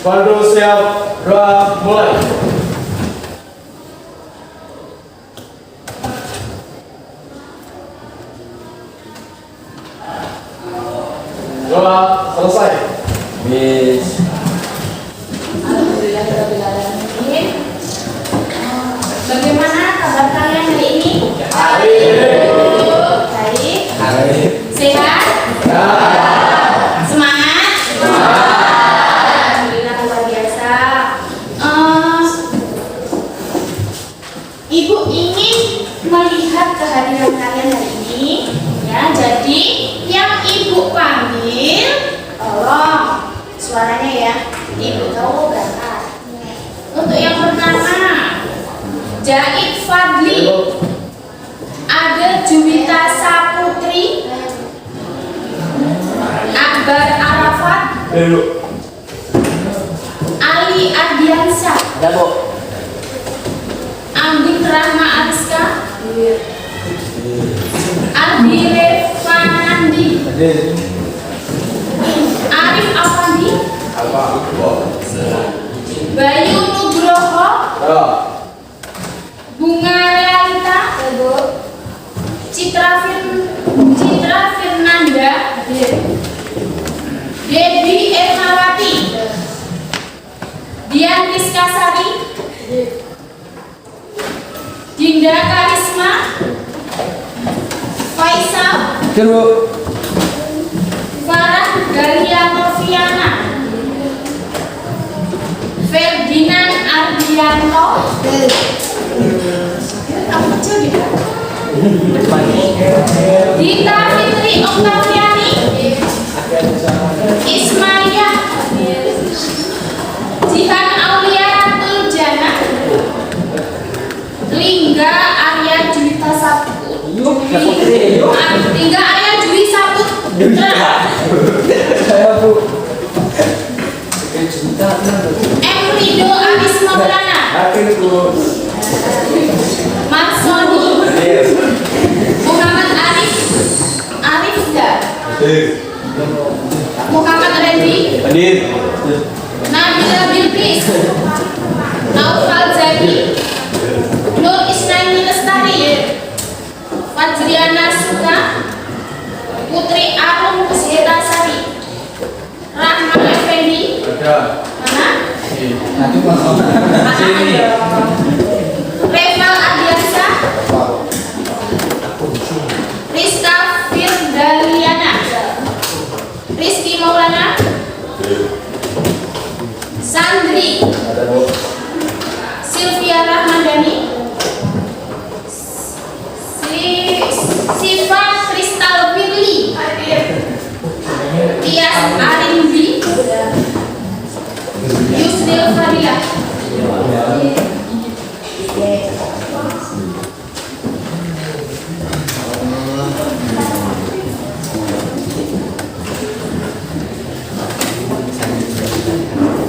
Pandu siap, doa mulai. Doa selesai. Bis. Alhamdulillahirrahmanirrahim. Bagaimana kabar kalian hari ini? Baik. Sehat? Semangat? Alhamdulillah luar biasa. Ibu ingin melihat kehadiran kalian hari ini. Ya, jadi yang ibu panggil, tolong suaranya ya. Ibu tahu berangkat. Untuk yang pertama, Jaid Fadli, ada Juwita Saputri, Akbar Arafat, Ali Ardiansyah, Ambing Rahma Ariska, Ardi Revanandi, Arif Afandi, Bayu Nugroho, Bunga Realita, Citra Firnanda, Debbie Ermawati, Dian Rizkasari, Dinda Karisma, Faisal, Farah Galia Noviana, Ferdinand Ardianto, Dita Fitri Oktaviani, Ismaya, Jihan Aulia Tuljana, Lingga Arya Juwita Lingga Arya Jui Saputra, Emrido Aris Maulana, Matsoni, Muhammad Arifda, Muhammad Randy, Nabila Bilqis, Naufal Zaki, Nur Isnaini Lestari, Fajriana Suka, Putri Arum Setasari, Rahma Effendi, mana? Reval Adiansyah, Rizka Firdaliana, Rizky Maulana, Sandri, Sylvia Rahmadani, Siva Kristal Firly, Tias Arimbi, Yusril Fadilah.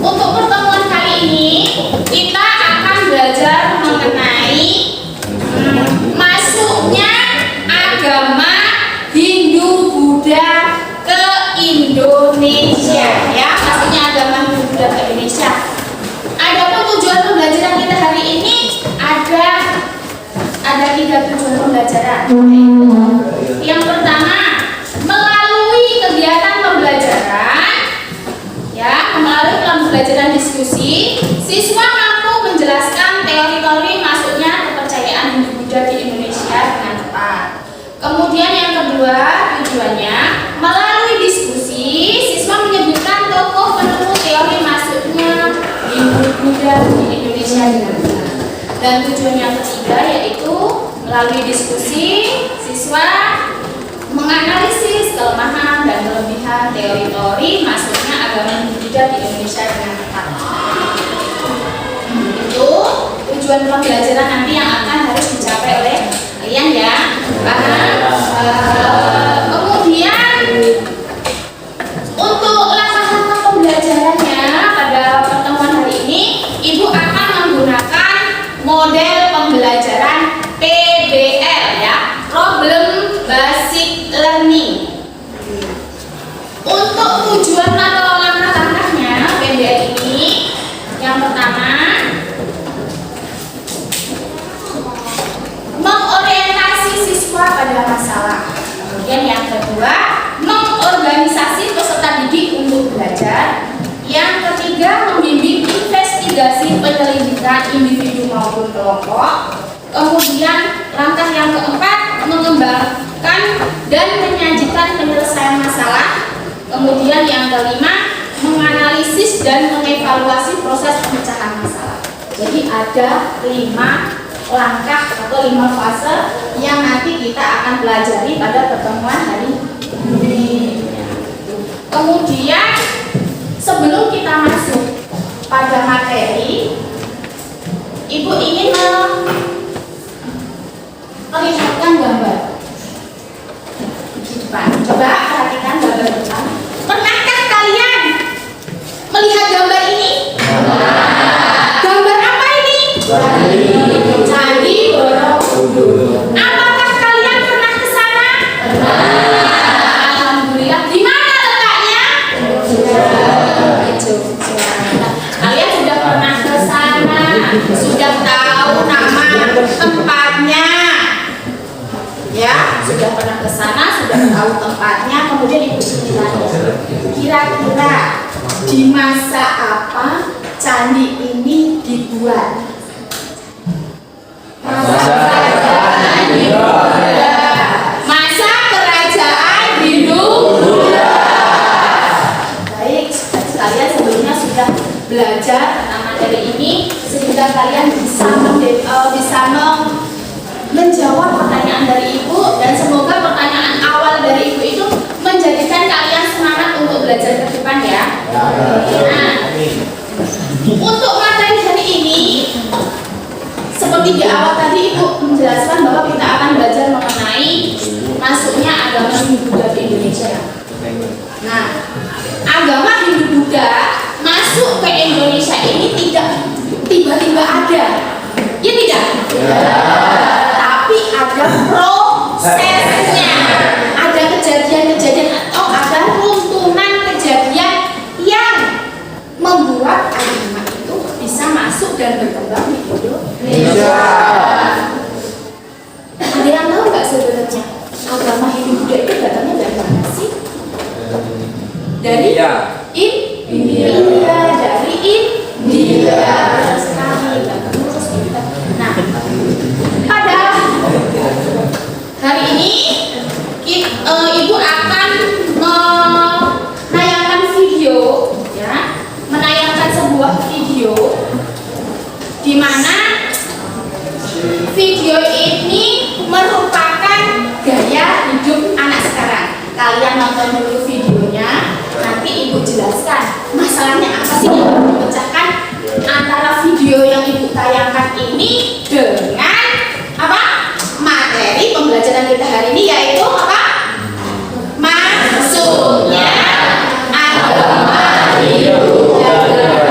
Untuk pertemuan kali ini kita akan belajar mengenai masuknya agama Hindu Buddha ke Indonesia, ya, masuknya agama Hindu Buddha ke Indonesia. Adapun tujuan pembelajaran kita hari ini ada 3 tujuan pembelajaran. Yang pertama, melalui kegiatan pembelajaran, ya, melalui pembelajaran diskusi, siswa mampu menjelaskan teori-teori masuknya kepercayaan Hindu Buddha di Indonesia dengan tepat. Kemudian yang kedua tujuannya, melalui diskusi, siswa menyebutkan tokoh penemu teori masuknya Hindu Buddha di Indonesia dengan benar. Dan tujuan yang ketiga yaitu melalui diskusi, siswa menganalisis kelemahan dan kelebihan teori-teori masuknya agama Hindu Buddha di Indonesia dengan tepat. Itu tujuan pembelajaran nanti yang akan harus dicapai oleh kalian, ya. Kemudian untuk langkah-langkah pembelajarannya pada pertemuan hari ini, Ibu akan menggunakan model pembelajaran PBL, ya, Problem Basic Learning. Untuk tujuan atau langkah-langkahnya PBL ini maupun kelompok. Kemudian langkah yang keempat, mengembangkan dan menyajikan penyelesaian masalah. Kemudian yang kelima, menganalisis dan mengevaluasi proses pemecahan masalah. Jadi ada 5 langkah atau 5 fase yang nanti kita akan pelajari pada pertemuan hari ini. Kemudian sebelum kita masuk pada materi, Ibu ingin melihatkan gambar di depan. Coba perhatikan gambar depan. Pernahkah kalian melihat gambar ini? Gambar apa ini? Candi Borobudur. Apakah kalian pernah ke sana? Alhamdulillah. Di mana letaknya? Jogja. Kalian sudah pernah ke sana, sudah tahu nama tempatnya. Ya, sudah pernah ke sana, sudah tahu tempatnya. Kemudian Ibu tanya, kira-kira di masa apa candi ini dibuat? Masa kerajaan Hindu-Buddha. Baik, kalian sebelumnya sudah belajar tentang materi ini sehingga kalian bisa menjawab pertanyaan dari Ibu, dan semoga pertanyaan awal dari Ibu itu menjadikan kalian semangat untuk belajar ke depan ya. Nah, untuk materi hari ini seperti di awal tadi Ibu menjelaskan bahwa kita akan belajar mengenai masuknya agama Hindu-Buddha ke Indonesia. Nah, agama Hindu-Buddha masuk ke Indonesia ini tidak tiba-tiba ada, ya tidak? Tapi ada prosesnya, ada kejadian-kejadian atau ada runtunan kejadian yang membuat agama itu bisa masuk dan berkembang di Indonesia. Ada yang tahu nggak sebenarnya agama Hindu-Buddha itu datangnya dari mana sih? Dari India, dari India. Nah, pada hari ini Ibu akan menayangkan video, ya, menayangkan sebuah video di mana video ini merupakan gaya hidup anak sekarang. Kalian nonton dulu videonya, nanti Ibu jelaskan masalahnya apa sih yang memecahkan antara video yang Ibu tayangkan ini dengan apa? Materi pembelajaran kita hari ini, yaitu apa? Masuknya agama Hindu-Buddha ke Indonesia.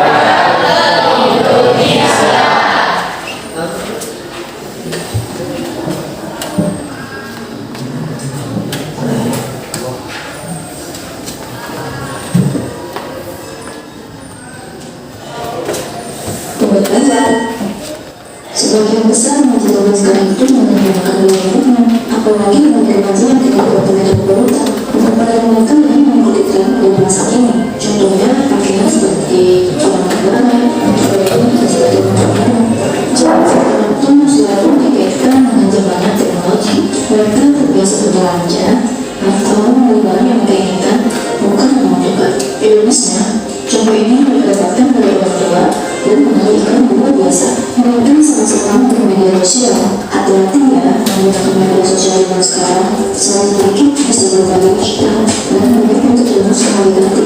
Sebagian besar mahasiswa sekarang itu menggunakan hidupnya, apalagi menerima zakat dengan berbagai berutang untuk pada mereka yang membutuhkan pada masa ini. Contohnya pakaian seperti orang negara, proyek seperti makanan. Jika sekarang itu selalu dikaitkan dengan zamannya teknologi, mereka terbiasa berbelanja atau membeli barang yang mereka inginkan, bukan membutuhkan. Ironisnya, contoh ini mereka dapatkan dari orang tua dan mengalihkan bunga biasa. Mereka sama-sama ke media sosial. Hati-hati ya menggunakan media sosial zaman sekarang. Selain sedikit bisa berbagi kita dan memiliki untuk ilmu sekali ganti.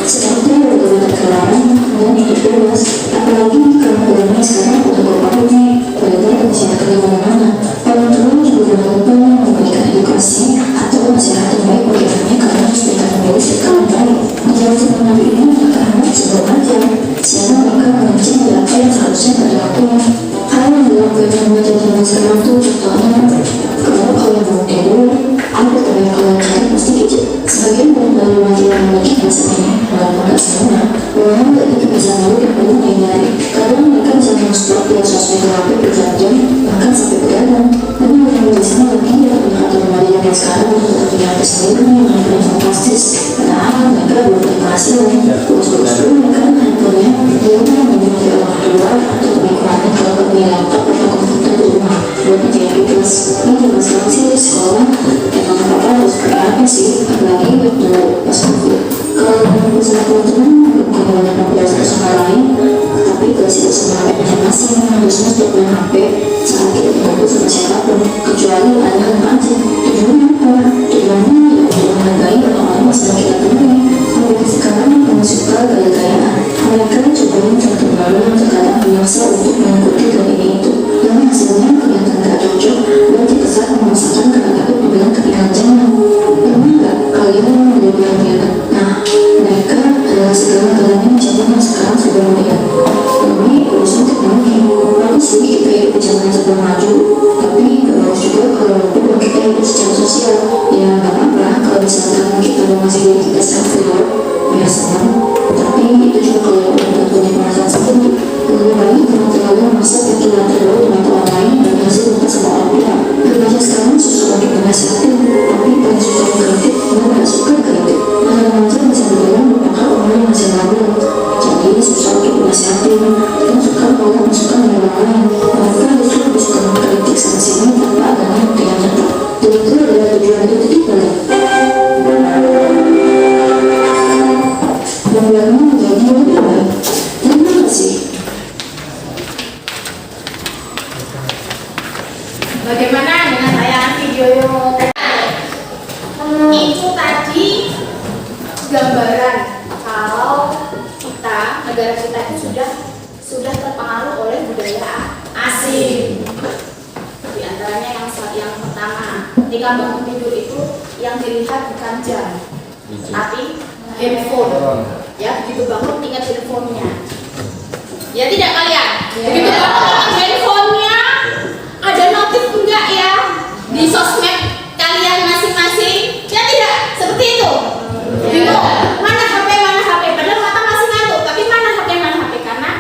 Seperti berbeda kelaran dan hidup bebas. Apalagi kalau ekonomi sekarang untuk berpakai beredar dan bisa kemana-mana. Orang tua juga berlomba memberikan edukasi atau nasihat yang baik bagi anaknya karena harus mereka memilih sekali baik. Menjawab zaman Nabi ini maka anak sebelum aja. Siapa mereka mengancam berapa yang seharusnya pada waktunya. Hal yang dilakukan remaja zaman sekarang itu contohnya kalau kalian mau tidur, apa yang kalian cari pasti gadget. Sebagian dari remaja yang memiliki bahasa ini walaupun gak semua, memang gak itu bisa lalu yang perlu dihindari. Kadang mereka bisa mensupport via sosmed HP berjam-jam, bahkan sampai begadang. Tapi yang di sana lagi ya pendekatan remaja zaman sekarang untuk kepentingan tersendiri yang hampir fantastis. Padahal mereka belum berhasil. Terus-terus dulu mereka handphonenya dia kan memiliki orang tua atau lebih kurangnya kalau kami laptop Setelah teman-teman mungkin banyak ngobrol satu sama lain, tapi gak sibuk sama HP masing-masing. Harusnya setiap main HP saat kita ngobrol sama siapapun, kecuali ada yang aja. Tujuannya apa? Tujuannya ya untuk menghargai orang-orang yang sedang kita temui. Mungkin sekarang yang suka gaya-gayaan, mereka coba mencontoh baru yang terkadang memaksa untuk mengikuti gaya ini itu, yang hasilnya kelihatan gak cocok dan terkesan memaksakan karena takut dibilang ketinggalan zaman. Pernah gak kalian menjadi yang nah, mereka adalah segala-galanya zaman yang sekarang sudah modern. Ini urusan teknologi. Bagus sih kita hidup di zaman yang sedang maju, tapi gak bagus juga kalau lupa kita hidup secara sosial. Ya gak apa-apa kalau misalkan kita mau ngasih diri kita self-reward, ya senang. Tapi itu juga kalau udah punya perasaan sendiri. Lebih baik kalau terlalu memaksa pikiran terlalu di mata orang lain dan hasil lupa sama orang bilang. Remaja sekarang susah untuk menasihatin, tapi paling susah mengkritik dan gak suka kritik. Masa remaja bisa berjalan merupakan orang yang masih labil, jadi susah untuk menasihatin dan suka kalau masukkan dari orang lain. Mereka justru lebih suka mengkritik sana sini tanpa adanya bukti yang nyata. Dan itu adalah tujuan itu titik balik. Membuatmu menjadi lebih baik. Terima kasih. Bagaimana dengan tayangan video itu tadi gambaran kalau kita, negara kita itu sudah terpengaruh oleh budaya asing. Di antaranya yang pertama, ketika bangun tidur itu yang dilihat bukan jam, tapi handphone. Ya, begitu bangun ingat handphonenya. Ya tidak kalian? Begitu bangun ingat handphonenya, ada notif enggak ya di sosmed kalian masing-masing? Ya tidak, seperti itu. Bingung, mana HP, padahal mata masih ngantuk, tapi mana HP, karena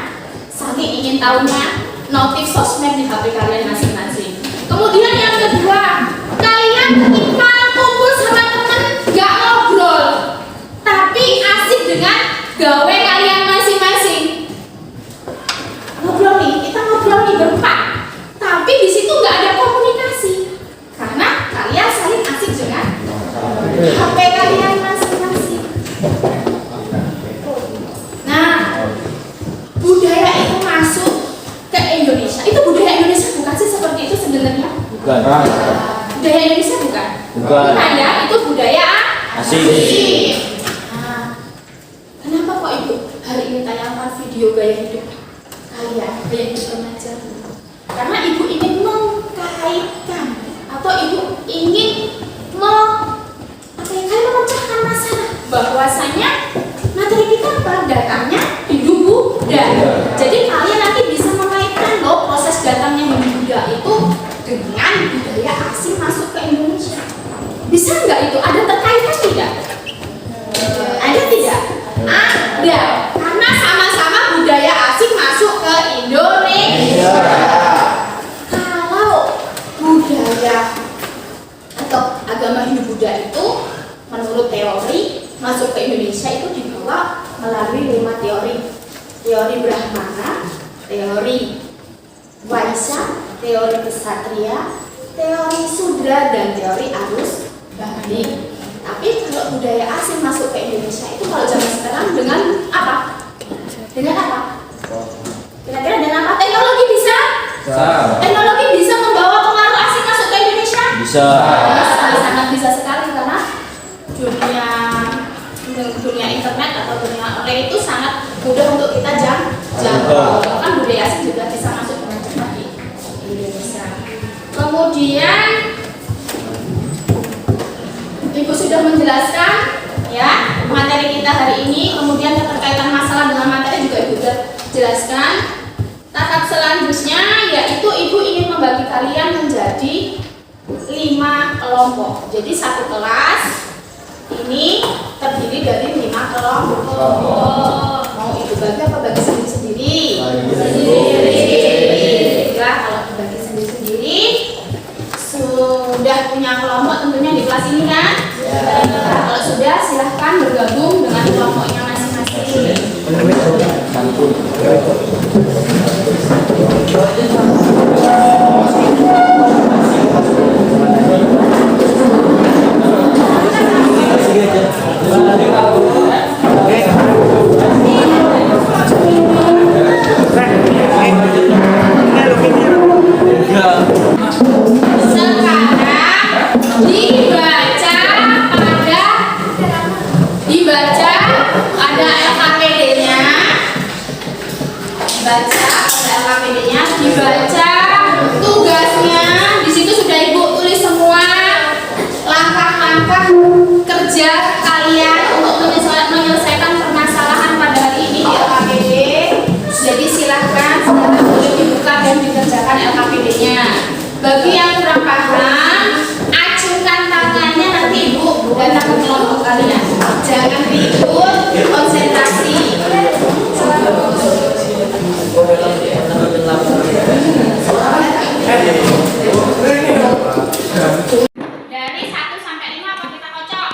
saking ingin tahunya notif sosmed di HP kalian masing-masing. Kemudian yang kedua, kalian ketika kumpul sama teman gak ngobrol, tapi asik dengan gawe kalian masing-masing. Ngobrol nih, kita ngobrol nih berempat, tapi di situ nggak ada komunikasi karena kalian saling asik dengan HP kalian masing-masing. Nah, budaya itu masuk ke Indonesia. Itu budaya Indonesia bukan sih seperti itu sebenarnya? Bukan. Budaya Indonesia bukan? Bukan. Ya, itu budaya Asing. Nah, kenapa kok Ibu hari ini tayangkan video gaya hidup kalian, gaya hidup remaja? Karena Ibu ingin mengkaitkan atau Ibu ingin memecahkan masalah bahwasanya materi kita apa? Datangnya Hindu-Buddha. Jadi kalian nanti bisa mengaitkan loh proses datangnya Hindu-Buddha itu dengan budaya asing masuk ke Indonesia. Bisa nggak itu? Ada terkaitan tidak? Ada tidak? Ada. Karena sama-sama budaya asing masuk ke Indonesia. Kalau budaya atau agama Hindu-Buddha itu menurut teori masuk ke Indonesia itu dibawa melalui 5 teori. Teori Brahmana, teori Vaishya, teori Ksatria, teori Sudra, dan teori Arus Balik. Tapi kalau budaya asing masuk ke Indonesia itu kalau zaman sekarang dengan apa? Dengan apa? Kira-kira dengan apa? Teknologi bisa? Teknologi bisa membawa pengaruh asing masuk ke Indonesia? Bisa. Sangat bisa sekali karena dunia internet atau dunia online itu sangat mudah untuk kita jangkau. Bahkan budaya asing juga bisa masuk dengan cepat di Indonesia. Kemudian Ibu sudah menjelaskan ya materi kita hari ini, kemudian keterkaitan masalah dengan materi juga Ibu sudah jelaskan. Tahap selanjutnya yaitu Ibu ingin membagi kalian menjadi 5 kelompok. Jadi satu kelas ini terdiri dari 5 kelompok. Mau Ibu bagi apa bagi sendiri-sendiri? Sendiri. Ya, kalau dibagi sendiri-sendiri sudah punya kelompok tentunya di kelas ini kan? Kalau sudah silahkan bergabung dengan kelompoknya masing-masing. Oke. dibaca, ada LKPD-nya. Baca, ada LKPD-nya, dibaca tugasnya. Di situ sudah Ibu tulis semua langkah-langkah kerja kalian untuk menyelesaikan permasalahan pada hari ini di LKPD. Jadi silahkan saudara boleh dibuka dan dikerjakan LKPD-nya. Bagi yang kurang paham, acungkan tangannya, nanti Ibu datang ke kelompok kalian. Jangan ribut, konsentrasi. Dari 1 sampai 5 apa kita kocok?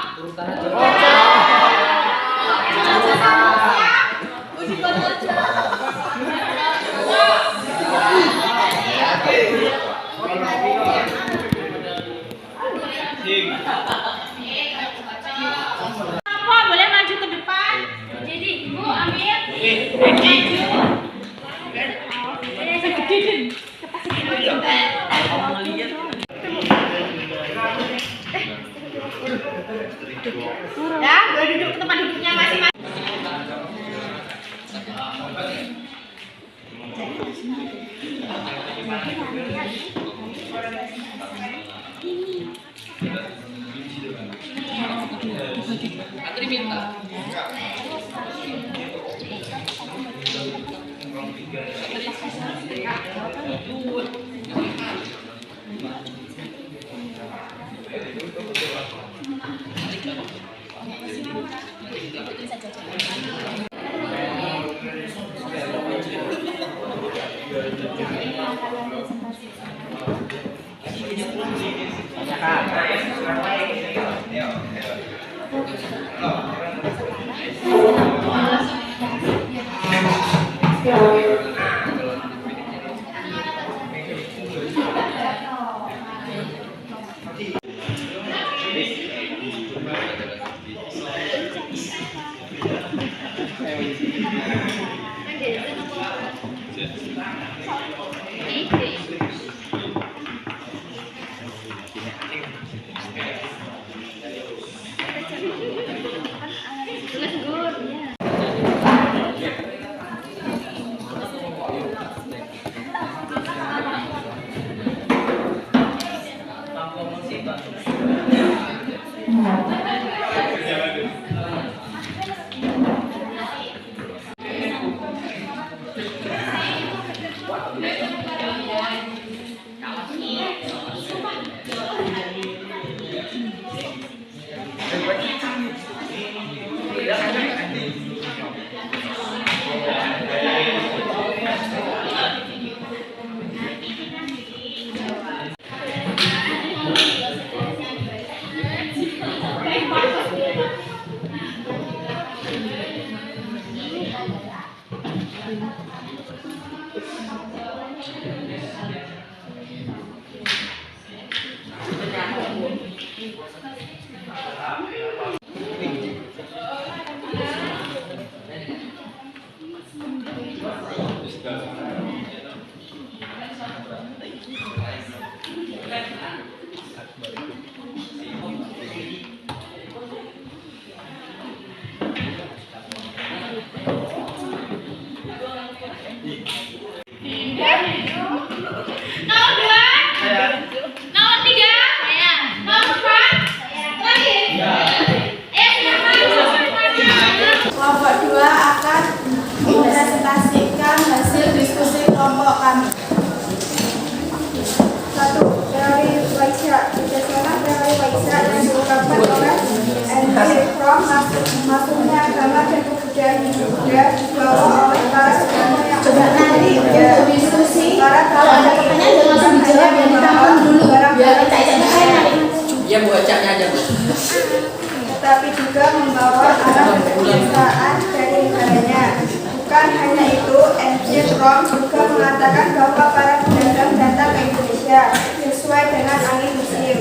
Apa boleh maju ke depan? Jadi Ibu ambil ya, boleh duduk ke tempat duduknya masing-masing. masuknya agama dan kebudayaan Buddha dibawa oleh para agama yang coba nanti diskusi para kalau ada pertanyaan jangan langsung dijawab yang ditampung dulu biar ya Bu, acaknya aja Bu. tetapi juga membawa arah kebiasaan dari negaranya. Bukan hanya itu, MC Rom juga mengatakan bahwa para pedagang datang ke Indonesia sesuai dengan angin musim.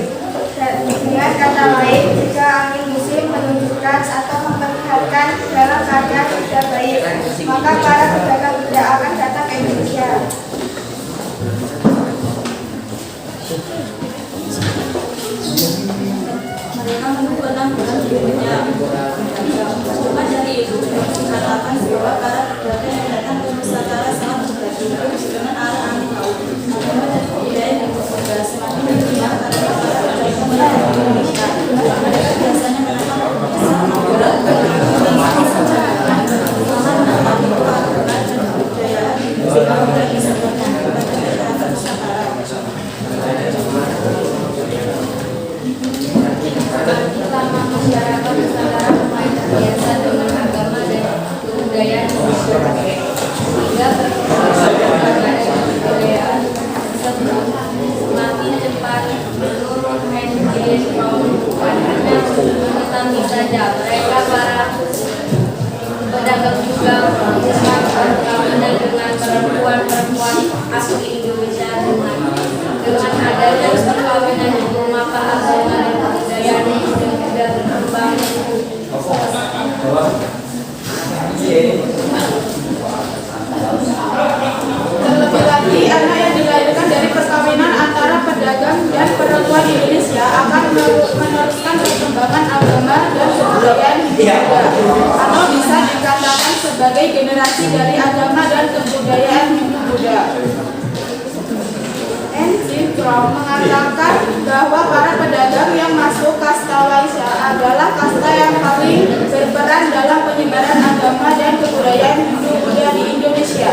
Dengan kata lain, jika angin musim menunjukkan atau memperlihatkan dalam keadaan tidak baik, maka para pedagang tidak akan datang ke Indonesia. Mereka menunggu 6 bulan sebelumnya. Hindu-Buddha, atau bisa dikatakan sebagai generasi dari agama dan kebudayaan Hindu-Buddha. N.C. Fromm mengatakan bahwa para pedagang yang masuk kasta Waisya adalah kasta yang paling berperan dalam penyebaran agama dan kebudayaan Hindu-Buddha di Indonesia.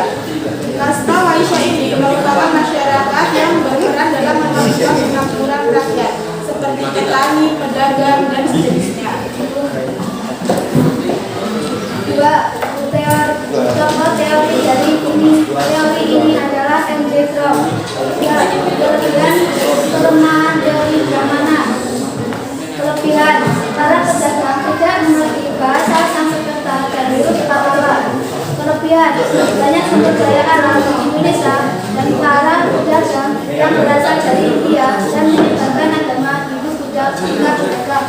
Kasta Waisya ini merupakan masyarakat yang berperan dalam memajukan kemakmuran rakyat, seperti petani, pedagang, dan sejenisnya. 2. Contoh teori ini adalah M.C. Fromm. Kelebihan kelemahan teori Brahmana. Kelebihan, para pedagang tidak mengerti bahasa Sanskerta dan huruf Pallava. Kelebihan, banyak sumber daya alam di Indonesia dan para pedagang yang berasal dari India dan menyebarkan agama Hindu-Buddha juga beragam.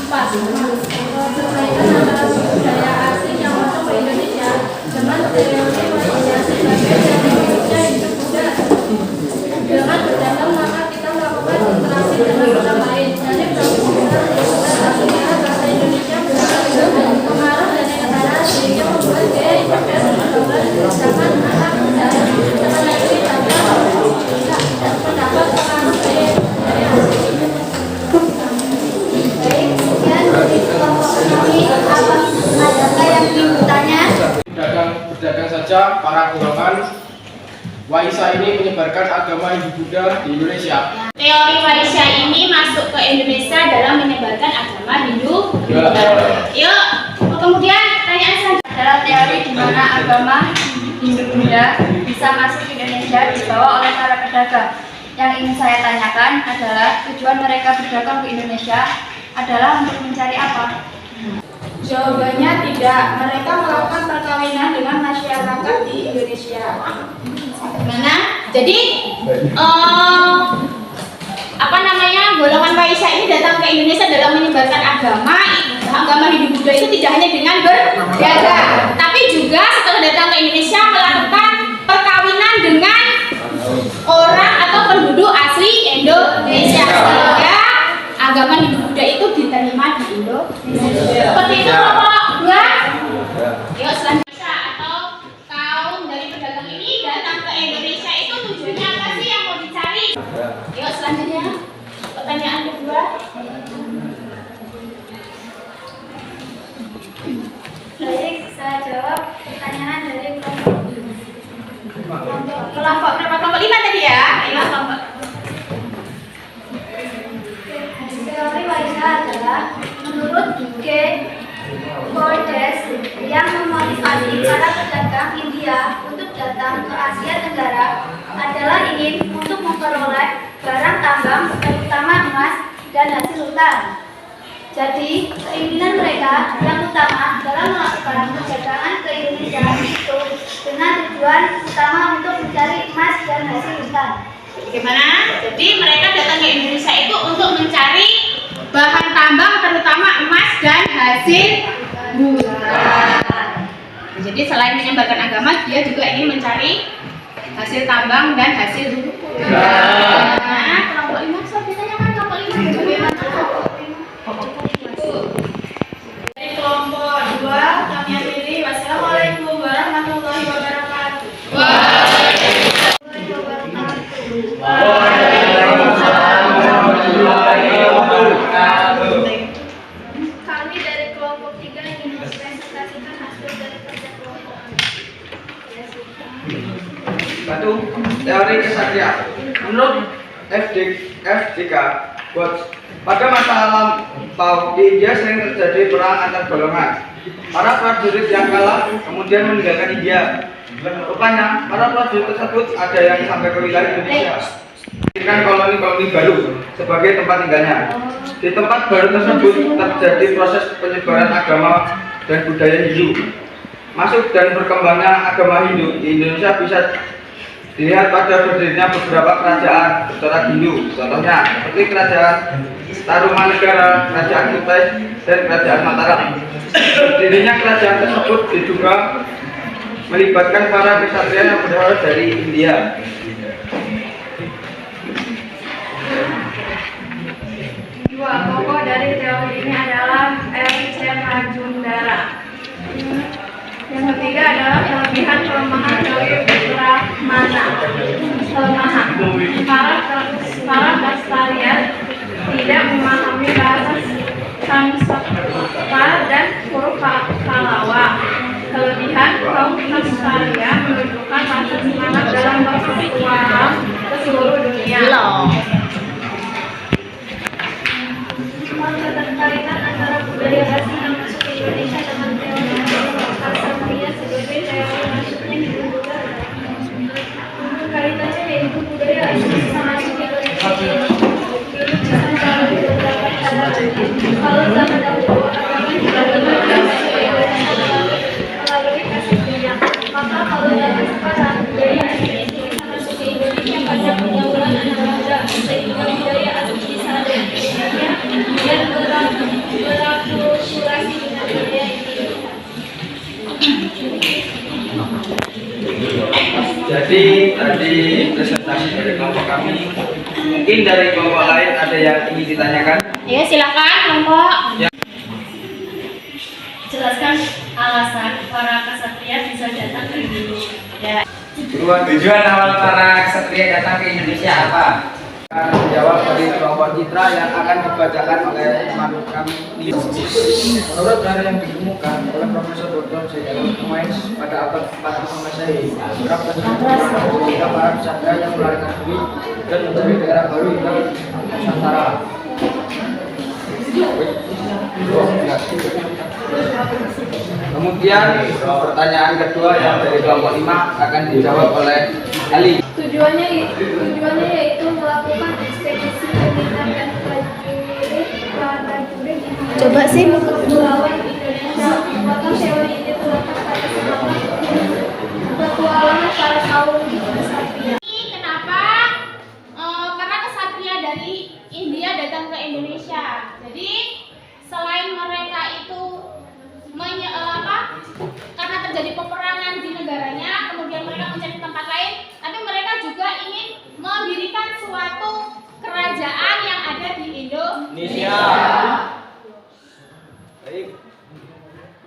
Perbaikan antara budaya asing yang masuk ke Indonesia dengan teori warisasi bagian dari Indonesia Hindu-Buddha. Dengan berdagang maka kita melakukan interaksi dengan orang lain. Dari perbuatan aslinya bahasa Indonesia beragam pengaruh dari negara sehingga membuat gaya interpretasi berkembang berdasarkan anak budaya dengan negeri dan pendapat pengaruh dari asing. Dari kelompok ini adakah yang ingin bertanya? Berdagang saja para golongan Waisya ini menyebarkan agama Hindu-Buddha di Indonesia. Teori Waisya ini masuk ke Indonesia dalam menyebarkan agama Hindu-Buddha. Yuk, kemudian pertanyaan selanjutnya Adalah teori di mana agama Hindu-Buddha bisa masuk ke Indonesia dibawa oleh para pedagang. Yang ingin saya tanyakan adalah tujuan mereka berdagang ke Indonesia adalah untuk mencari apa? Jawabannya tidak. Mereka melakukan perkawinan dengan masyarakat di Indonesia. Gimana? Jadi golongan Waisya ini datang ke Indonesia dalam menyebarkan agama Hindu-Buddha itu tidak hanya dengan berdagang, tapi juga setelah datang ke Indonesia melakukan perkawinan dengan orang atau penduduk asli Indonesia, sehingga agama Hindu-Buddha itu diterima di Indonesia. Seperti itu kelompok 2. Yuk selanjutnya, atau kaum dari pedagang ini datang ke Indonesia itu tujuannya apa sih yang mau dicari? Yuk selanjutnya, pertanyaan kedua. Baik, saya jawab pertanyaan dari Kelompok berapa? Kelompok 5 tadi ya? Ayo kelompok. teori Waisya adalah menurut G. Cordes yang memotivasi para pedagang India untuk datang ke Asia Tenggara adalah ingin untuk memperoleh barang tambang terutama emas dan hasil hutan. Jadi, keinginan mereka yang utama dalam melakukan perdagangan ke Indonesia itu dengan tujuan utama untuk mencari emas dan hasil hutan. Gimana? Jadi mereka datang ke Indonesia itu untuk mencari bahan tambang terutama emas dan hasil hutan. Jadi selain menyebarkan agama, dia juga ingin mencari hasil tambang dan hasil hutan. Nah, kelompok 5 saya ditanyakan kelompok 5 bagaimana? Dari kelompok 2 kami akhiri. Wassalamualaikum warahmatullahi wabarakatuh. Kami dari kelompok 3 ingin mempresentasikan hasil dari kerja kelompok. Satu, teori kesatria. Menurut FDK Watts, pada masa lampau di India sering terjadi perang antar golongan. Para prajurit yang kalah kemudian meninggalkan India. Rupanya, para prajurit tersebut ada yang sampai ke wilayah Indonesia, mendirikan koloni-koloni baru sebagai tempat tinggalnya. Di tempat baru tersebut terjadi proses penyebaran agama dan budaya Hindu. Masuk dan berkembangnya agama Hindu di Indonesia bisa dilihat pada berdirinya beberapa kerajaan bercorak Hindu, contohnya seperti kerajaan Tarumanegara, kerajaan Kutai, dan kerajaan Mataram. Berdirinya kerajaan tersebut diduga melibatkan para ksatria yang berasal dari India. Samsaka dan huruf Pahlawa. Kelebihan kaum Nasrani menunjukkan rasa semangat dalam berpetualang ke seluruh dunia. Keterkaitan antara budaya asing yang masuk ke Indonesia dengan teori Ksatria sebagai teori masuknya Hindu Buddha. Kaitannya yaitu budaya asing bisa masuk ke Indonesia dulu bisa melalui beberapa cara. Kalau zaman dahulu agama dibagi masuk ke Indonesia melalui Ksatria, maka kalau zaman sekarang budaya asing itu bisa masuk ke Indonesia pada pergaulan anak muda sehingga budaya asing bisa ada di Indonesia dan berakulturasi dengan budaya itu. Jadi tadi presentasi dari kelompok kami. Mungkin dari kelompok lain ada yang ingin ditanyakan? Ya, silakan kelompok. Ya. Jelaskan alasan para ksatria bisa datang ke Indonesia. Tujuan awal para ksatria datang ke Indonesia apa? Akan menjawab dari kelompok citra yang akan dibacakan oleh teman kami. Menurut dari yang ditemukan oleh Profesor Dr. J.L. Cummings pada abad 4 Masehi, Arab sehingga para ksatria yang melarikan diri dan mencari daerah baru di Nusantara. Kemudian pertanyaan kedua yang dari kelompok 5 akan dijawab oleh Ali. Tujuannya yaitu melakukan ekspedisi pendidikan dan prajurit Coba sih melawan Indonesia. Maka teori ini terletak pada semangat petualangan para kaum ksatria. Kenapa para kesatria dari India datang ke Indonesia? Jadi selain mereka itu karena terjadi peperangan di negaranya, kemudian mereka mencari tempat lain, tapi mereka juga ingin mendirikan suatu kerajaan yang ada di Indonesia. Baik,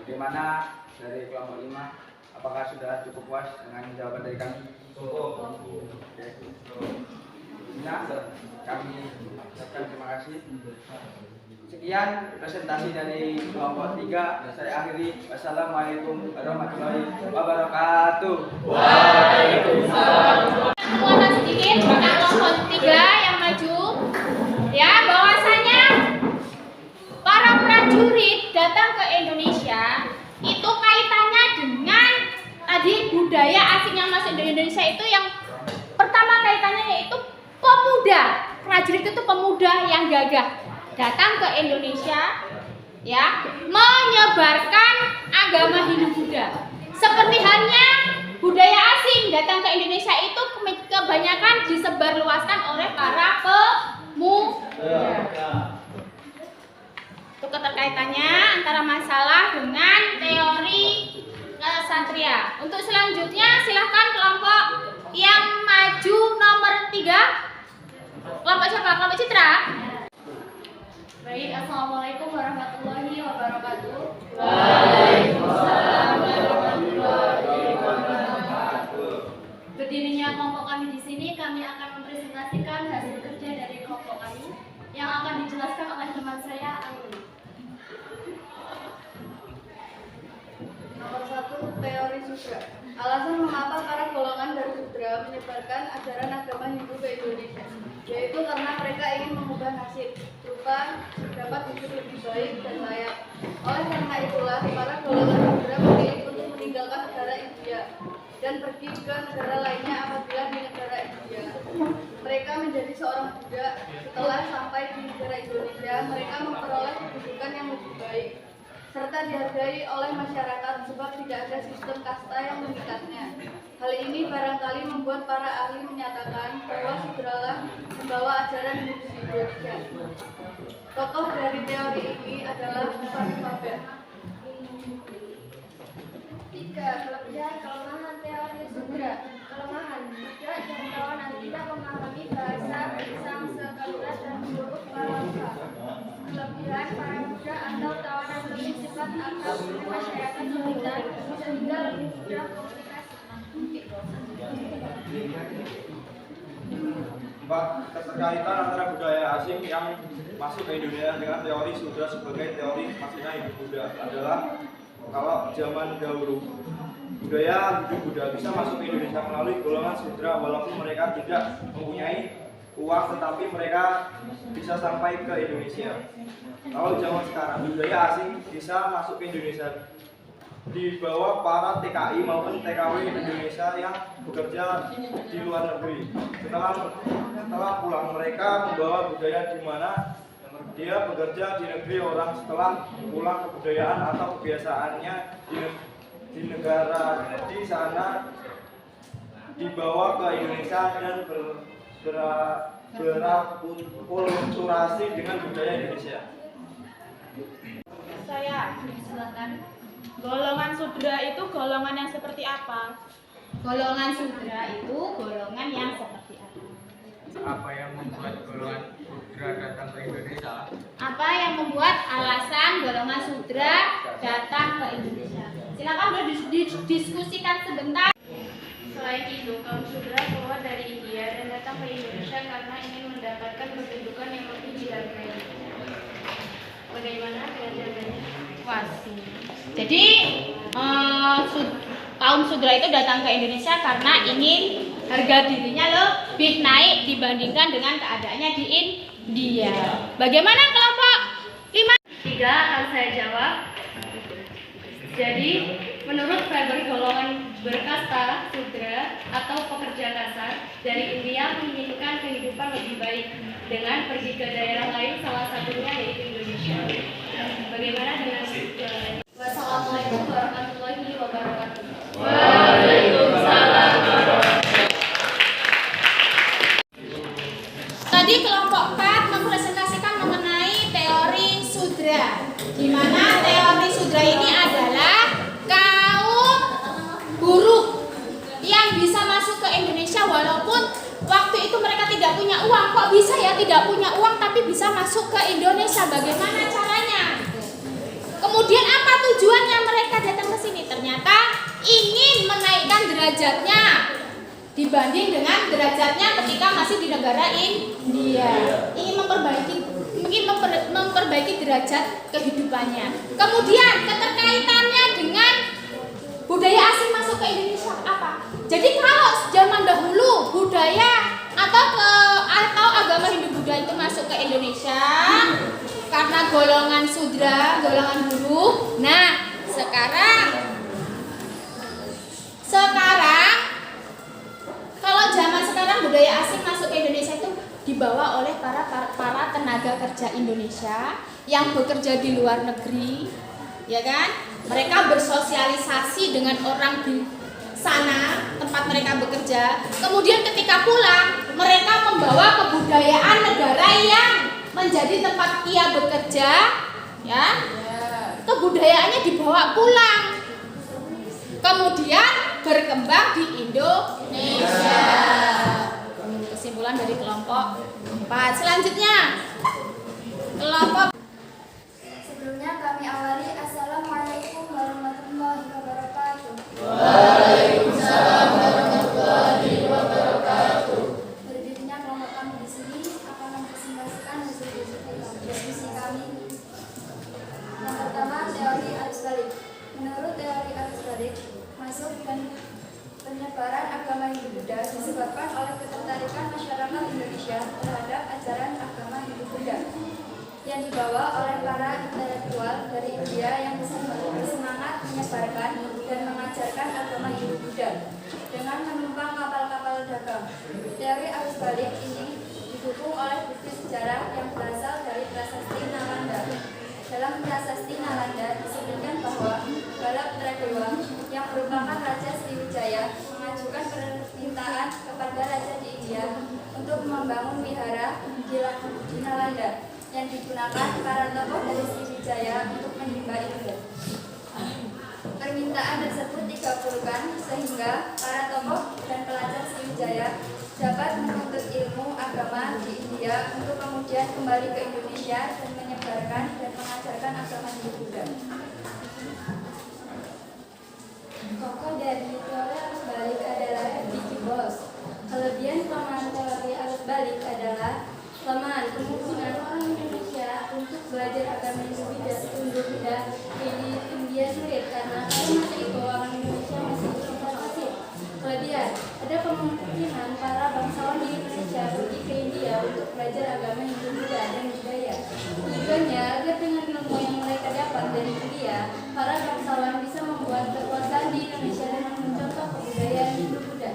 bagaimana dari kelompok 5? Apakah sudah cukup puas dengan jawaban dari kami? Oke. Nah, kami ucapkan terima kasih. Sekian presentasi dari kelompok 3. Saya akhiri. Wassalamualaikum warahmatullahi wabarakatuh. Waalaikumsalam. Penguatan sedikit untuk kelompok 3 yang maju. Ya, bahwasanya para prajurit datang ke Indonesia itu kaitannya dengan tadi budaya asing yang masuk di Indonesia itu yang pertama kaitannya yaitu pemuda. Prajurit itu pemuda yang gagah datang ke Indonesia, ya, menyebarkan agama Hindu Buddha. Seperti halnya budaya asing datang ke Indonesia itu kebanyakan disebarluaskan oleh para pemuda. Itu keterkaitannya antara masalah dengan teori ksatria. Untuk selanjutnya silahkan kelompok yang maju nomor 3. Kelompok siapa? Kelompok Citra. Baik, assalamualaikum warahmatullahi wabarakatuh. Waalaikumsalam warahmatullahi wabarakatuh. Berdirinya kelompok kami di sini, kami akan mempresentasikan hasil kerja dari kelompok kami yang akan dijelaskan oleh teman saya, Ayu. Nomor 1, teori Sudra. Alasan mengapa para golongan dari Sudra menyebarkan ajaran agama Hindu ke Indonesia, yaitu karena mereka ingin mengubah nasib berupa dapat hidup lebih baik dan layak. Oleh karena itulah, para golongan Sudra memilih untuk meninggalkan negara India dan pergi ke negara lainnya apabila di negara India mereka menjadi seorang budak. Setelah sampai di negara Indonesia, mereka memperoleh kedudukan yang lebih baik serta dihargai oleh masyarakat sebab tidak ada sistem kasta yang mengikatnya. Hal ini barangkali membuat para ahli menyatakan bahwa Sudralah membawa ajaran Hindu di Indonesia. Tokoh dari teori ini adalah Faber. 3. Kelebihan kelemahan teori Sudra. Kelemahan mudah jangkauan tidak memahami bahasa Sanskerta dan huruf Palapa. Kelebihan para muda atau tawanan lebih cepat akrab dengan masyarakat sekitar sehingga lebih mudah komunikasi. Keterkaitan antara budaya asing yang masuk ke Indonesia dengan teori Sudra sebagai teori masuknya Hindu Buddha adalah kalau zaman dahulu budaya Hindu Buddha bisa masuk ke Indonesia melalui golongan Sudra walaupun mereka tidak mempunyai uang tetapi mereka bisa sampai ke Indonesia. Kalau zaman sekarang budaya asing bisa masuk ke Indonesia dibawa para TKI maupun TKW Indonesia yang bekerja di luar negeri. Setelah pulang mereka membawa budaya di mana dia bekerja di negeri orang. Setelah pulang kebudayaan atau kebiasaannya di negara di sana dibawa ke Indonesia dan berakulturasi dengan budaya Indonesia. Saya silakan. Golongan Sudra itu golongan yang seperti apa? Golongan Sudra itu golongan yang seperti apa? Apa yang membuat golongan Sudra datang ke Indonesia? Apa yang membuat alasan golongan Sudra datang ke Indonesia? Silakan berdiskusikan sebentar. Selain itu, kaum Sudra keluar dari India dan datang ke Indonesia karena ingin mendapatkan kedudukan yang lebih dihargai. Bagaimana dengan jawabannya? Jadi kaum Sudra itu datang ke Indonesia karena ingin harga dirinya lebih naik dibandingkan dengan keadaannya di India. Bagaimana kelompok 5? 3 akan saya jawab. Jadi, menurut Faber golongan berkasta Sudra atau pekerja kasar dari India menginginkan kehidupan lebih baik dengan pergi ke daerah lain, salah satunya yaitu Indonesia. Bagaimana dengan jawabannya? Wassalamualaikum warahmatullahi wabarakatuh. Waalaikumsalam. Tadi kelompok 4 mempresentasikan mengenai teori Sudra, di mana teori Sudra ini adalah kaum buruh yang bisa masuk ke Indonesia walaupun waktu itu mereka tidak punya uang. Kok bisa ya tidak punya uang tapi bisa masuk ke Indonesia? Bagaimana caranya? Kemudian apa tujuannya mereka datang ke sini? Ternyata ingin menaikkan derajatnya dibanding dengan derajatnya ketika masih di negara India. Ingin memperbaiki derajat kehidupannya. Kemudian keterkaitannya dengan budaya asing masuk ke Indonesia apa? Jadi kalau zaman dahulu budaya atau agama Hindu Buddha itu masuk ke Indonesia karena golongan Sudra, golongan buruh. Nah, sekarang kalau zaman sekarang budaya asing masuk ke Indonesia itu dibawa oleh para tenaga kerja Indonesia yang bekerja di luar negeri, ya kan? Mereka bersosialisasi dengan orang di sana tempat mereka bekerja. Kemudian ketika pulang, mereka membawa kebudayaan negara yang menjadi tempat ia bekerja, ya. Kebudayaannya dibawa pulang. Kemudian berkembang di Indonesia. Kesimpulan dari kelompok 4. Selanjutnya, kelompok. Sebelumnya kami awali Assalamualaikum warahmatullahi wabarakatuh. Waalaikumsalam warahmatullahi wabarakatuh. Berdirinya kelompok kami di sini akan mempresentasikan hasil diskusi kami. Yang pertama, teori arus balik. Menurut teori arus balik, masuk dan penyebaran agama Hindu Buddha disebabkan oleh ketertarikan masyarakat Indonesia terhadap ajaran agama Hindu Buddha yang dibawa oleh para intelektual dari India yang bersemangat menyebarkan dan mengajarkan agama Hindu Buddha dengan menumpang kapal-kapal dagang. Teori arus balik ini didukung oleh bukti sejarah yang berasal dari prasasti Nalanda. Dalam prasasti Nalanda disebutkan bahwa Balatradewa yang merupakan Raja Sriwijaya mengajukan permintaan kepada Raja di India untuk membangun wihara di Nalanda yang digunakan para tokoh dari Sriwijaya untuk menyembah ibadah. Permintaan tersebut dikabulkan sehingga para tokoh dan pelajar Sriwijaya dapat menuntut ilmu agama di India untuk kemudian kembali ke Indonesia dan menyebarkan dan mengajarkan agama Hindu Buddha. Tokoh dari teori arus balik adalah Diki Bos. Kelebihan kelemahan teori arus balik adalah kelemahan kemungkinan orang Indonesia untuk belajar agama Hindu-Buddha di India sulit karena pada masa itu orang Indonesia masih bersifat pasif. Kelebihan, ada kemungkinan para bangsawan di Indonesia pergi ke India untuk belajar agama Hindu-Buddha dan budaya. Tujuannya agar dengan ilmu yang mereka dapat dari India, para bangsawan bisa membuat kekuasaan di Indonesia dengan mencontoh kebudayaan Hindu-Buddha.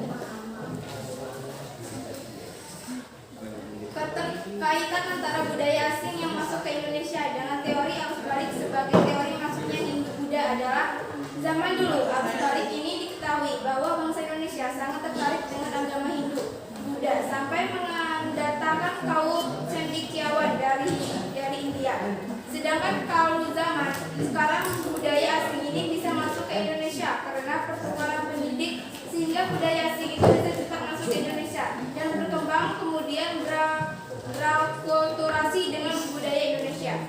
Keterkaitan antara budaya asing yang masuk ke Indonesia dengan teori arus balik sebagai teori masuknya Hindu-Buddha adalah zaman dulu arus balik ini diketahui bahwa bangsa Indonesia sangat tertarik dengan agama Hindu-Buddha sampai mendatangkan kaum cendekiawan dari India. Sedangkan kalau zaman sekarang budaya asing ini bisa masuk ke Indonesia karena pertukaran pendidik sehingga budaya asing itu bisa cepat masuk ke Indonesia dan berkembang kemudian berakulturasi dengan budaya Indonesia.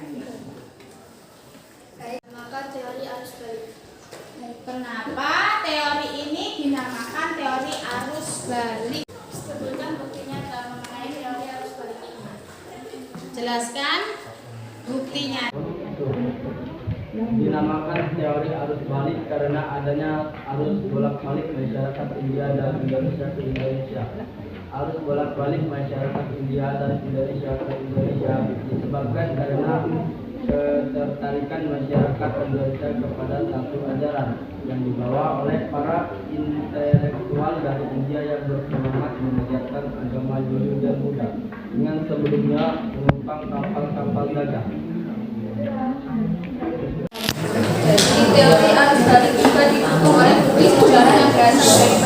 Maka teori arus balik. Kenapa teori ini dinamakan teori arus balik? Sebutkan buktinya dalam mengenai teori arus balik ini. Jelaskan buktinya. Dinamakan teori arus balik karena adanya arus bolak-balik masyarakat India dan Indonesia ke Indonesia. Arus bolak-balik masyarakat India dan Indonesia ke Indonesia disebabkan karena ketertarikan masyarakat Indonesia kepada satu ajaran yang dibawa oleh para intelektual dari India yang bersemangat mengajarkan agama Hindu dan Buddha dengan sebelumnya menumpang kapal-kapal dagang. Jadi teori arus balik juga didukung oleh bukti sejarah yang berasal dari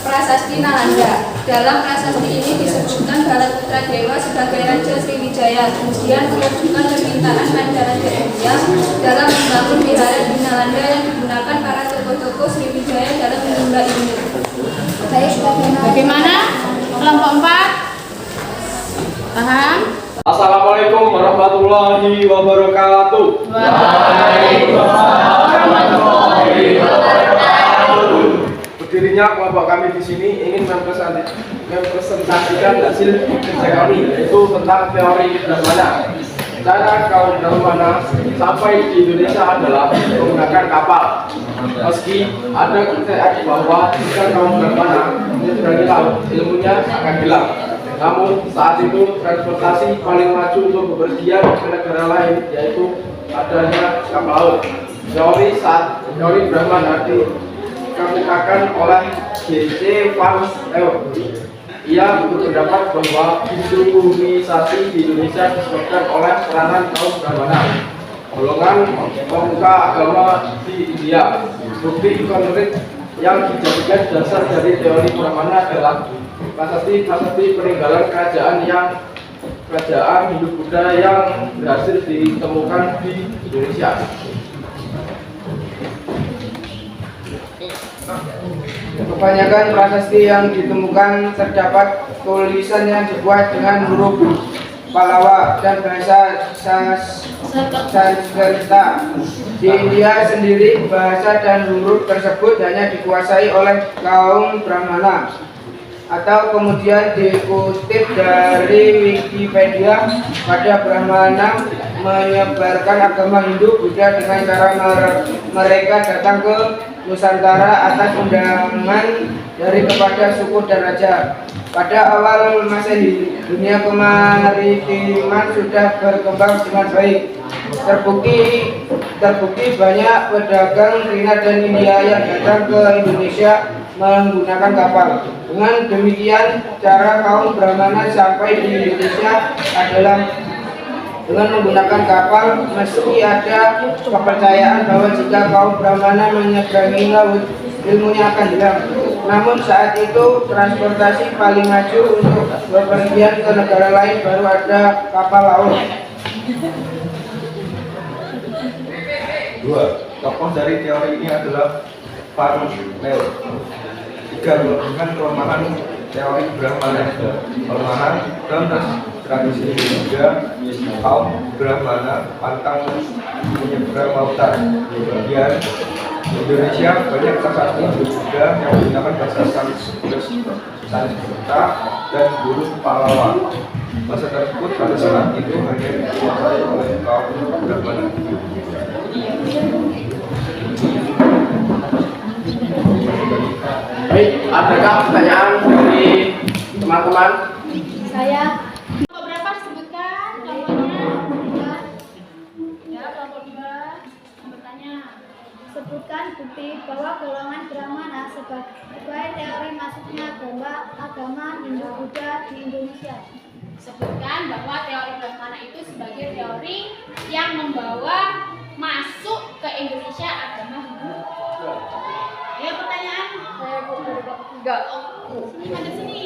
prasasti Nalanda. Dalam prasasti ini disebutkan Balaputra Dewa sebagai Raja Sriwijaya, kemudian menunjukkan kepintaran Raja India dalam membangun wihara di Nalanda yang digunakan para tokoh-tokoh Sriwijaya dalam menimba ilmu. Bagaimana? Kelompok 4? Paham? Assalamualaikum warahmatullahi wabarakatuh. Berdirinya kelompok kami di sini ingin mempresentasikan hasil kerja kami, yaitu tentang teori Brahmana. Cara kaum Brahmana sampai di Indonesia adalah menggunakan kapal. Meski ada kepercayaan bahwa jika kaum Brahmana menyeberangi laut, ilmunya akan hilang. Namun saat itu transportasi paling maju untuk bepergian ke negara lain yaitu adanya kapal laut. Teori Brahmana dikemukakan oleh J.C. Van Leeuwen. Ia berpendapat bahwa Hinduisasi di Indonesia disebabkan oleh peranan kaum Brahmana, golongan pemuka agama di India. Bukti konkret yang dijadikan dasar dari teori Brahmana adalah prasasti peninggalan kerajaan Hindu-Buddha yang berhasil ditemukan di Indonesia. Kebanyakan prasasti yang ditemukan terdapat tulisan yang dibuat dengan huruf Pallawa dan bahasa Sanskerta. Di India sendiri, bahasa dan huruf tersebut hanya dikuasai oleh kaum Brahmana. Atau kemudian dikutip dari Wikipedia, pada Brahmana menyebarkan agama Hindu-Buddha dengan cara mereka datang ke Nusantara atas undangan dari kepada suku dan raja. Pada awal Masehi, dunia kemaritiman sudah berkembang dengan baik. Terbukti banyak pedagang Cina dan India yang datang ke Indonesia menggunakan kapal. Dengan demikian, cara kaum Brahmana sampai di Indonesia adalah dengan menggunakan kapal, meski ada kepercayaan bahwa jika kaum Brahmana menyeberangi laut, ilmunya akan hilang. Namun saat itu transportasi paling maju untuk bepergian ke negara lain baru ada kapal laut. 2. Tokoh dari teori ini adalah Van Leeuwen. 3. Menggunakan kelemahan teori Brahmana. Kelemahan dalam tradisi Indonesia, kaum Brahmana pantang menyeberang lautan. Kemudian Indonesia banyak prasasti Buddha yang menggunakan bahasa Sanskrit. saling berbentak, dan guru pahlawan. Masa tersebut pada saat itu hanya dikuasai oleh kaum Brahmana. Baik, adakah pertanyaan dari teman-teman? Saya kelompok berapa disebutkan kelompoknya? Ya, kelompok 2. Bertanya. Sebutkan bukti bahwa golongan Brahmana sebagai teori masuknya agama Hindu-Buddha di Indonesia. Sebutkan bahwa teori Brahmana itu sebagai teori yang membawa masuk ke Indonesia agama Hindu. Ya, pertanyaan? Enggak. Ada sini.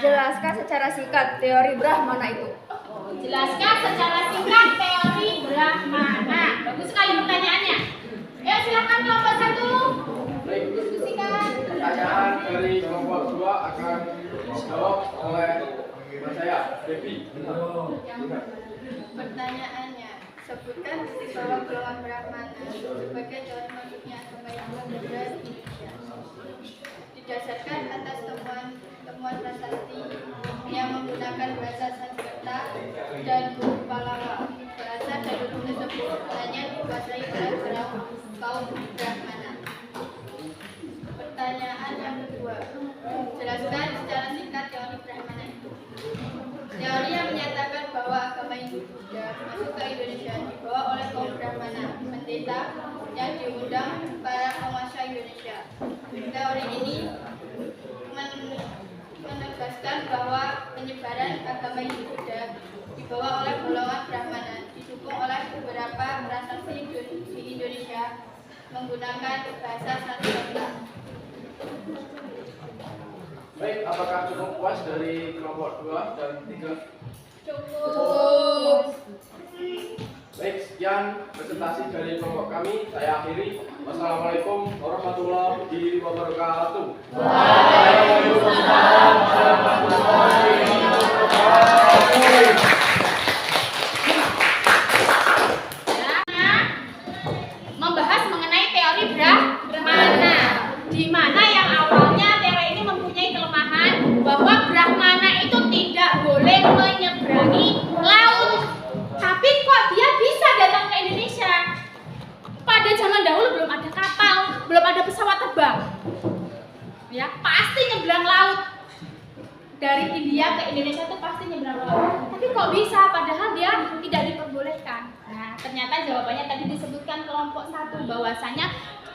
Jelaskan secara singkat teori Brahmana itu. Jelaskan secara singkat teori Brahmana. Bagus sekali pertanyaannya. Ya, silakan kelompok 1. Baik, Diskusikan. pertanyaan dari kelompok 2 akan dijawab oleh teman saya, Devi. Pertanyaannya, sebutkan bukti bahwa golongan Brahmana sebagai teori masuknya agama Hindu-Buddha di Indonesia. Didasarkan atas temuan prasasti yang menggunakan bahasa Sanskerta dan buku Pallava. Bahasa dan buku tersebut hanya dikuasai oleh kaum Brahmana. Pertanyaan yang kedua, jelaskan secara singkat teori Brahmana itu. Teori yang menyatakan bahwa agama Hindu-Buddha masuk ke Indonesia dibawa oleh kaum Brahmana, pendeta yang diundang para penguasa Indonesia. Teori ini menegaskan bahwa penyebaran agama Hindu-Buddha dibawa oleh golongan Brahmana, didukung oleh beberapa prasasti di Indonesia menggunakan bahasa Sanskerta. Baik, apakah cukup puas dari kelompok 2 dan 3? Cukup. Baik, sekian presentasi dari kelompok kami. Saya akhiri. Wassalamualaikum warahmatullahi wabarakatuh. Waalaikumsalam warahmatullahi wabarakatuh. Membahas mengenai teori Brahmana, di mana yang awalnya teori ini mempunyai kelemahan bahwa Brahmana itu tidak boleh menyeberangi laut. Tapi kok dia bisa datang ke Indonesia? Pada zaman dahulu belum ada kapal, belum ada pesawat terbang. Ya, pasti nyebrang laut. Dari India ke Indonesia itu pasti nyebrang laut. Tapi kok bisa padahal dia tidak diperbolehkan? Nah, ternyata jawabannya tadi disebutkan kelompok 1 bahwasanya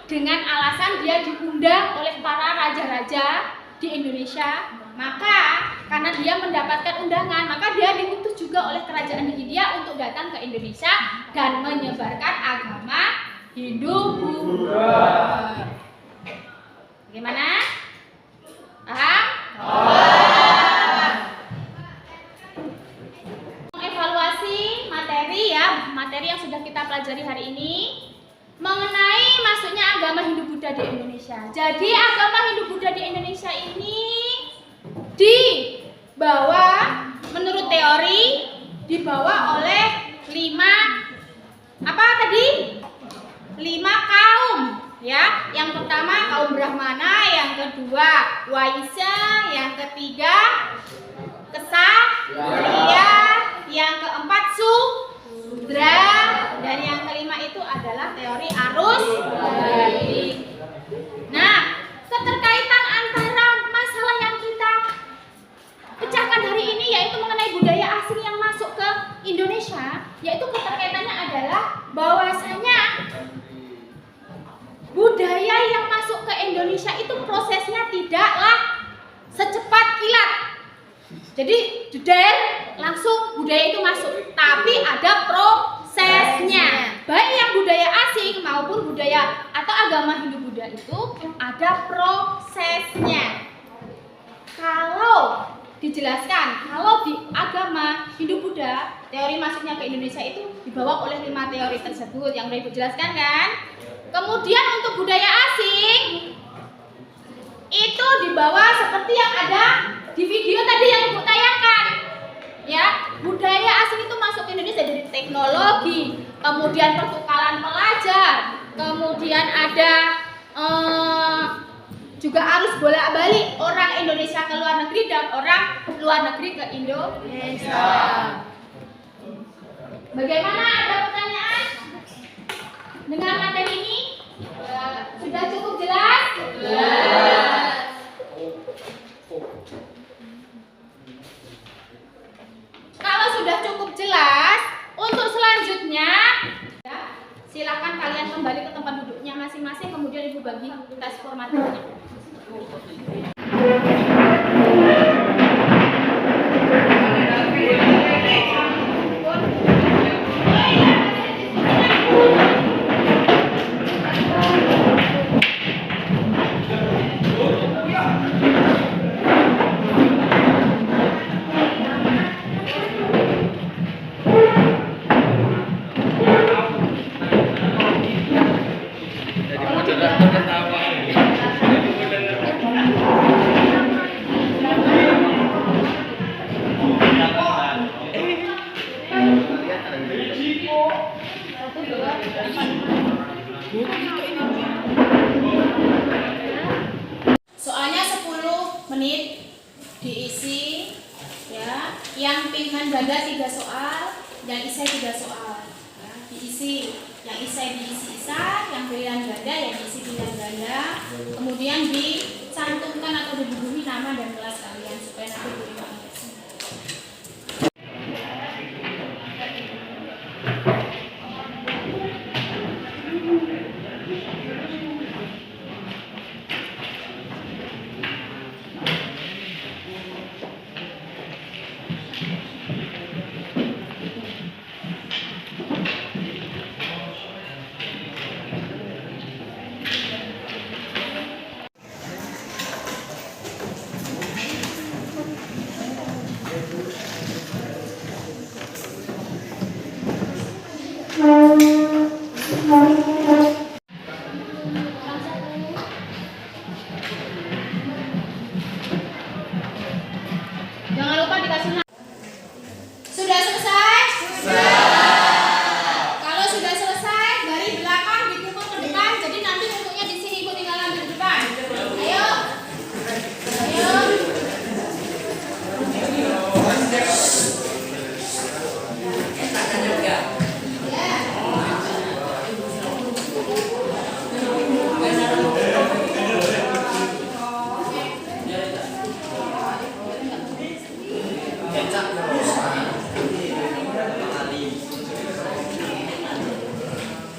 dengan alasan dia diundang oleh para raja-raja di Indonesia, maka karena dia mendapatkan undangan, maka dia diutus juga oleh kerajaan di India untuk datang ke Indonesia dan menyebarkan agama Hindu-Buddha. Bagaimana? Paham? Evaluasi materi yang sudah kita pelajari hari ini mengenai masuknya agama Hindu-Buddha di Indonesia. Jadi agama Hindu-Buddha di Indonesia ini dibawa menurut teori dibawa oleh 5 kaum, ya. Yang pertama kaum Brahmana, yang kedua Waisya, yang ketiga Kshatriya, yang keempat Sudra, dan yang kelima itu adalah teori arus balik. Nah, keterkaitan antara masalah yang kita pecahkan hari ini yaitu mengenai budaya asing yang masuk ke Indonesia, yaitu keterkaitannya adalah bahwasanya budaya yang masuk ke Indonesia itu prosesnya tidaklah secepat kilat. Jadi jeder langsung budaya itu masuk, tapi ada prosesnya. Baik yang budaya asing maupun budaya atau agama Hindu-Buddha itu ada prosesnya. Kalau dijelaskan, kalau di agama Hindu-Buddha teori masuknya ke Indonesia itu dibawa oleh 5 teori tersebut yang sudah Ibu jelaskan kan. Kemudian untuk budaya asing itu dibawa seperti yang ada di video tadi yang Ibu tayangkan. Ya, budaya asing itu masuk ke Indonesia dari teknologi, kemudian pertukaran pelajar, kemudian ada juga harus bolak-balik orang Indonesia ke luar negeri dan orang luar negeri ke Indonesia. Bagaimana, ada pertanyaan dengan materi ini? Sudah cukup jelas? Kalau sudah cukup jelas, untuk selanjutnya silakan kalian kembali ke tempat duduknya masing-masing, kemudian Ibu bagi tes formatifnya. Soalnya 10 menit diisi ya, yang pilihan ganda 3 soal, yang isai 3 soal ya, diisi, yang isai diisi isai, yang pilihan ganda yang diisi pilihan ganda, kemudian dicantumkan atau dibubuhi nama dan kelas kalian supaya nanti diterima indeksnya. Jangan lupa dikasih nama. Sudah selesai? Kalau sudah selesai, dari belakang dipukul ke depan. Jadi nanti bentuknya di sini Ibu tinggal ambil di depan. Ayo. Ayo.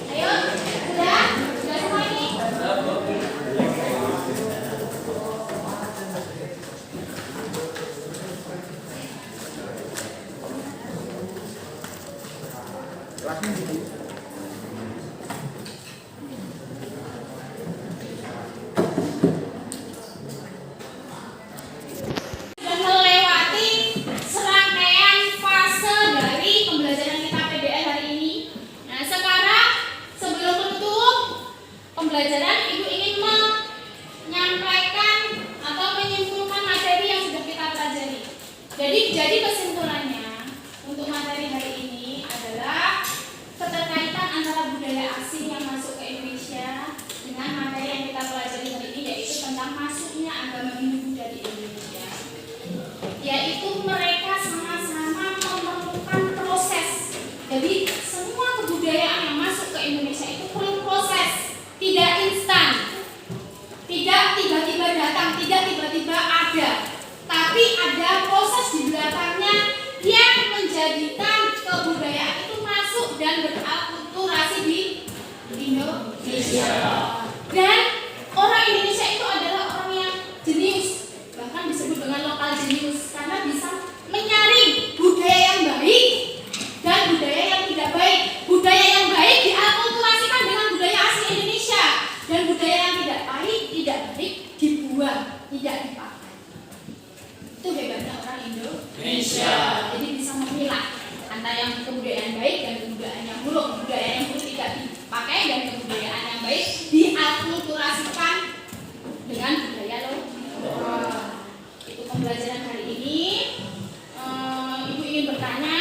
Ayo, sudah semua ini. Sudah melewati serangkaian fase dari pembelajaran kita PDL hari ini. Nah, sekarang sebelum menutup pembelajaran, Ibu ingin menyampaikan atau menyimpulkan materi yang sudah kita pelajari. Jadi kesimpulannya untuk materi hari ini adalah keterkaitan antara budaya asing yang masuk ke Indonesia dengan materi yang kita pelajari hari ini, yaitu tentang masuknya agama Hindu-Buddha di Indonesia. Yaitu mereka sama-sama memerlukan proses. Jadi semua kebudayaan yang masuk ke Indonesia itu perlu proses, tidak instan, tidak tiba-tiba datang, tidak tiba-tiba ada, tapi ada proses di belakangnya yang menjadikan kebudayaan itu masuk dan berakulturasi di Indonesia. Dan orang Indonesia itu adalah orang yang jenius, bahkan disebut dengan lokal jenius, karena bisa menyaring budaya yang baik dan budaya yang tidak baik. Budaya yang baik diakulturasikan dengan budaya asli Indonesia, dan budaya yang tidak baik dibuang, tidak dipakai. Itu hebatnya orang Indonesia. Jadi bisa memilah antara yang kebudayaan baik dan kebudayaan yang buruk. Kebudayaan yang buruk tidak dipakai dan kebudayaan yang baik diakulturasikan dengan budaya lokal. Itu pembelajaran hari ini. Ibu ingin bertanya,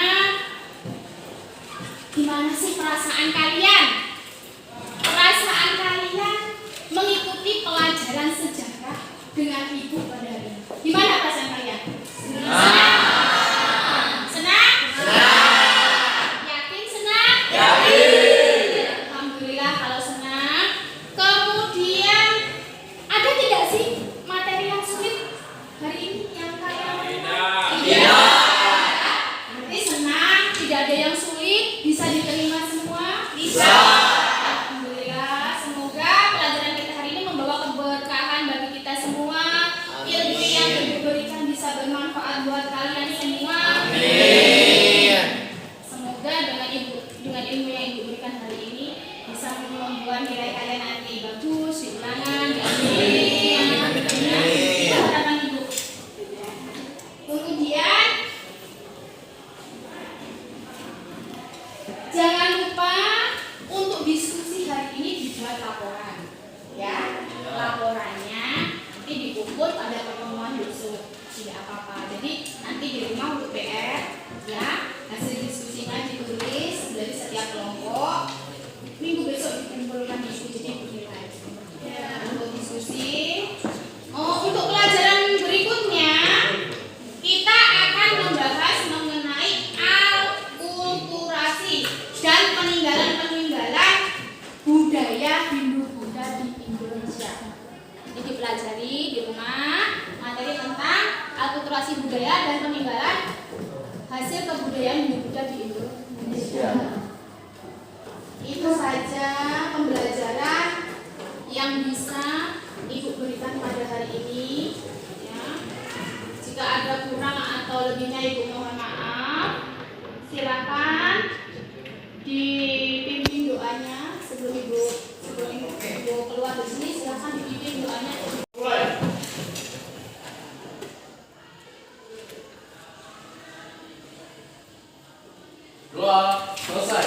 gimana sih perasaan kalian? Perasaan kalian mengikuti pelajaran sejarah ada yang sulit, bisa diterima semua? Bisa. Alhamdulillah, semoga pelajaran kita hari ini membawa keberkahan bagi kita semua. Ilmu yang diberikan bisa bermanfaat buat kalian semua. Amin. Semoga dengan ilmu yang Ibu berikan hari ini bisa membuat nilai kalian nanti bagus di ulangan. Amin. Itu harapan Ibu. Kemudian jangan lupa untuk diskusi hari ini dibuat laporan, ya. Laporannya nanti dikumpul pada pertemuan besok, tidak apa-apa. Jadi nanti di rumah untuk PR, ya. Hasil diskusinya ditulis dari setiap kelompok. Minggu besok dikumpulkan diskusi dinilai. Ya, untuk diskusi. Untuk pelajaran berikutnya kita akan membahas mengenai akulturasi dan peninggalan-peninggalan budaya Hindu-Buddha di Indonesia. Jadi dipelajari di rumah materi tentang akulturasi budaya dan peninggalan hasil kebudayaan Hindu-Buddha di Indonesia. Itu saja pembelajaran yang bisa Ibu berikan pada hari ini. Ya. Jika ada kurang atau lebihnya Ibu mohon maaf. Silakan dipimpin doanya sebelum Ibu keluar dari sini. Silakan dipimpin doanya. Doa selesai.